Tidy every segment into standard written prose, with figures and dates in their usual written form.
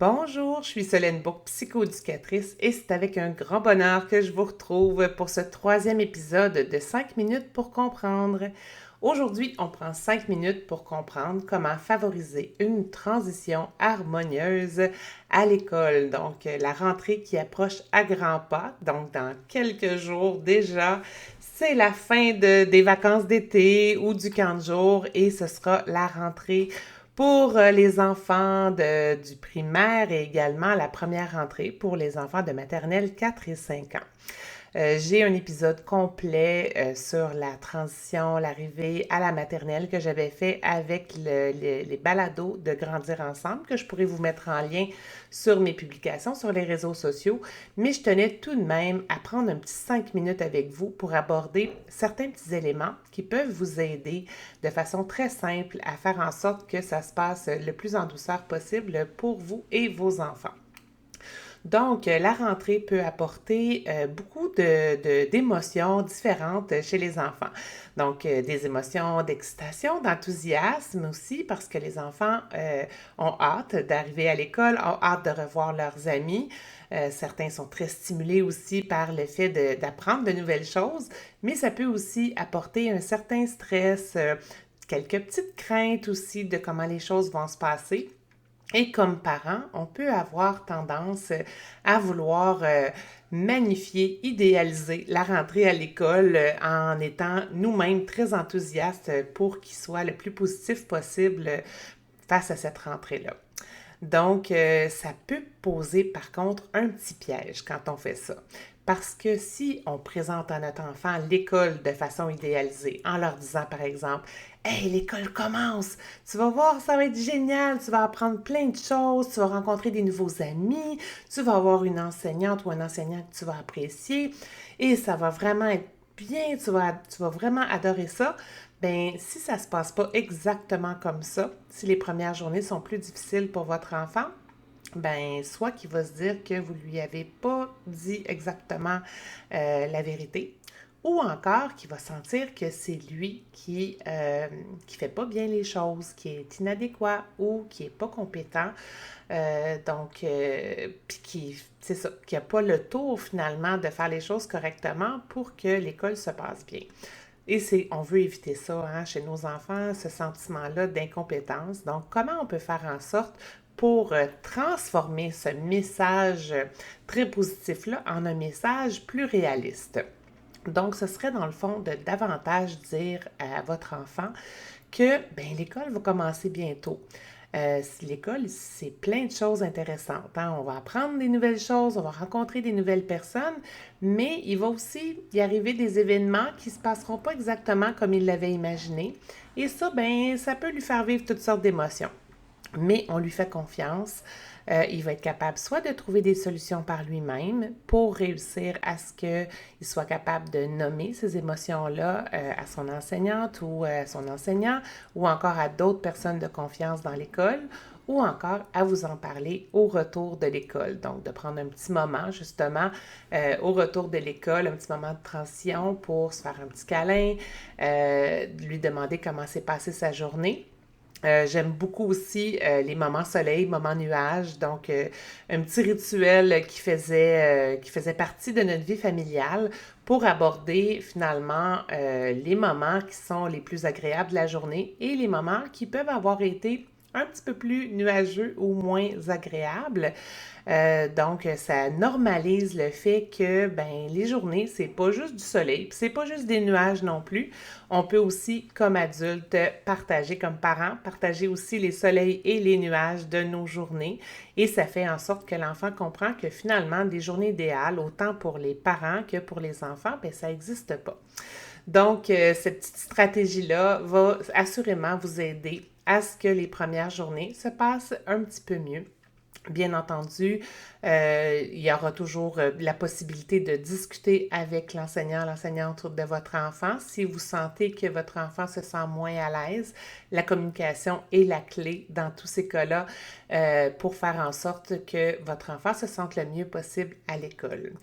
Bonjour, je suis Solène Bourque, psychoéducatrice, et c'est avec un grand bonheur que je vous retrouve pour ce troisième épisode de 5 minutes pour comprendre. Aujourd'hui, on prend 5 minutes pour comprendre comment favoriser une transition harmonieuse à l'école. Donc, la rentrée qui approche à grands pas, donc dans quelques jours déjà, c'est la fin des vacances d'été ou du camp de jour et ce sera la rentrée pour les enfants du primaire et également la première rentrée pour les enfants de maternelle 4 et 5 ans. J'ai un épisode complet sur la transition, l'arrivée à la maternelle que j'avais fait avec les balados de Grandir ensemble, que je pourrais vous mettre en lien sur mes publications sur les réseaux sociaux. Mais je tenais tout de même à prendre un petit 5 minutes avec vous pour aborder certains petits éléments qui peuvent vous aider de façon très simple à faire en sorte que ça se passe le plus en douceur possible pour vous et vos enfants. Donc, la rentrée peut apporter beaucoup d'émotions différentes chez les enfants. Donc, des émotions d'excitation, d'enthousiasme aussi, parce que les enfants ont hâte d'arriver à l'école, ont hâte de revoir leurs amis. Certains sont très stimulés aussi par le fait d'apprendre de nouvelles choses, mais ça peut aussi apporter un certain stress, quelques petites craintes aussi de comment les choses vont se passer. Et comme parent, on peut avoir tendance à vouloir magnifier, idéaliser la rentrée à l'école en étant nous-mêmes très enthousiastes pour qu'il soit le plus positif possible face à cette rentrée-là. Donc, ça peut poser par contre un petit piège quand on fait ça. Parce que si on présente à notre enfant l'école de façon idéalisée, en leur disant par exemple, hey, l'école commence, tu vas voir, ça va être génial, tu vas apprendre plein de choses, tu vas rencontrer des nouveaux amis, tu vas avoir une enseignante ou un enseignant que tu vas apprécier et ça va vraiment être bien, tu vas vraiment adorer ça. Ben, si ça se passe pas exactement comme ça, si les premières journées sont plus difficiles pour votre enfant, ben, soit qu'il va se dire que vous lui avez pas dit exactement la vérité, ou encore qu'il va sentir que c'est lui qui fait pas bien les choses, qui est inadéquat ou qui est pas compétent, puis c'est ça, qui a pas le tour finalement de faire les choses correctement pour que l'école se passe bien. Et on veut éviter ça hein, chez nos enfants, ce sentiment-là d'incompétence. Donc, comment on peut faire en sorte pour transformer ce message très positif-là en un message plus réaliste? Donc, ce serait dans le fond de davantage dire à votre enfant que ben, l'école va commencer bientôt. L'école, c'est plein de choses intéressantes. Hein? On va apprendre des nouvelles choses, on va rencontrer des nouvelles personnes, mais il va aussi y arriver des événements qui ne se passeront pas exactement comme il l'avait imaginé. Et ça, ben, ça peut lui faire vivre toutes sortes d'émotions. Mais on lui fait confiance. Il va être capable soit de trouver des solutions par lui-même pour réussir à ce qu'il soit capable de nommer ces émotions-là à son enseignante ou à son enseignant ou encore à d'autres personnes de confiance dans l'école ou encore à vous en parler au retour de l'école. Donc, de prendre un petit moment, justement, au retour de l'école, un petit moment de transition pour se faire un petit câlin, lui demander comment s'est passée sa journée. J'aime beaucoup aussi les moments soleil, moments nuages, donc un petit rituel qui faisait partie de notre vie familiale pour aborder finalement les moments qui sont les plus agréables de la journée et les moments qui peuvent avoir été un petit peu plus nuageux ou moins agréables. Donc, ça normalise le fait que ben, les journées, c'est pas juste du soleil, puis c'est pas juste des nuages non plus. On peut aussi, comme adulte, partager, comme parents, partager aussi les soleils et les nuages de nos journées. Et ça fait en sorte que l'enfant comprend que finalement, des journées idéales, autant pour les parents que pour les enfants, ben, ça n'existe pas. Donc, cette petite stratégie-là va assurément vous aider à ce que les premières journées se passent un petit peu mieux. Bien entendu, il y aura toujours la possibilité de discuter avec l'enseignant, l'enseignante de votre enfant. Si vous sentez que votre enfant se sent moins à l'aise, la communication est la clé dans tous ces cas-là pour faire en sorte que votre enfant se sente le mieux possible à l'école.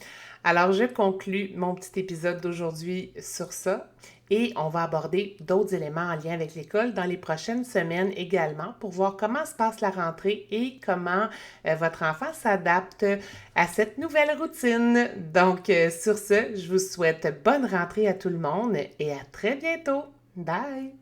Alors, je conclus mon petit épisode d'aujourd'hui sur ça et on va aborder d'autres éléments en lien avec l'école dans les prochaines semaines également pour voir comment se passe la rentrée et comment votre enfant s'adapte à cette nouvelle routine. Donc, sur ce, je vous souhaite bonne rentrée à tout le monde et à très bientôt. Bye!